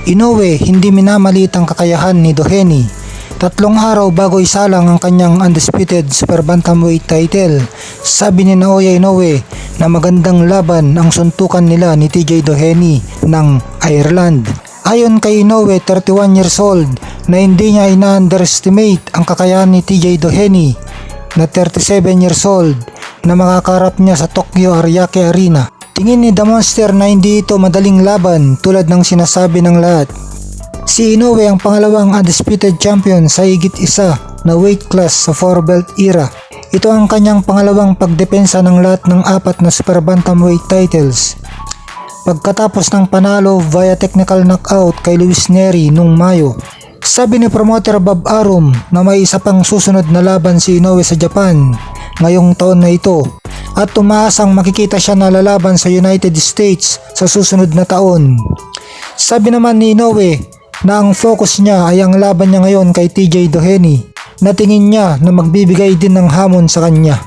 Inoue hindi minamalit ang kakayahan ni Doheny. 3 araw bago isalang ang kanyang undisputed super bantamweight title, sabi ni Naoya Inoue na magandang laban ang suntukan nila ni TJ Doheny ng Ireland. Ayon kay Inoue, 31 years old, na hindi niya ina-underestimate ang kakayahan ni TJ Doheny na 37 years old na makakarap niya sa Tokyo Ariake Arena. Tingin ni The Monster na hindi ito madaling laban tulad ng sinasabi ng lahat. Si Inoue ang pangalawang undisputed champion sa higit isa na weight class sa 4 belt era. Ito ang kanyang pangalawang pagdepensa ng lahat ng 4 na super bantamweight titles, pagkatapos ng panalo via technical knockout kay Luis Nery noong Mayo. Sabi ni promoter Bob Arum na may isa pang susunod na laban si Inoue sa Japan ngayong taon na ito at umaasang makikita siya na lalaban sa United States sa susunod na taon. Sabi naman ni Inoue na ang focus niya ay ang laban niya ngayon kay TJ Doheny na tingin niya na magbibigay din ng hamon sa kanya.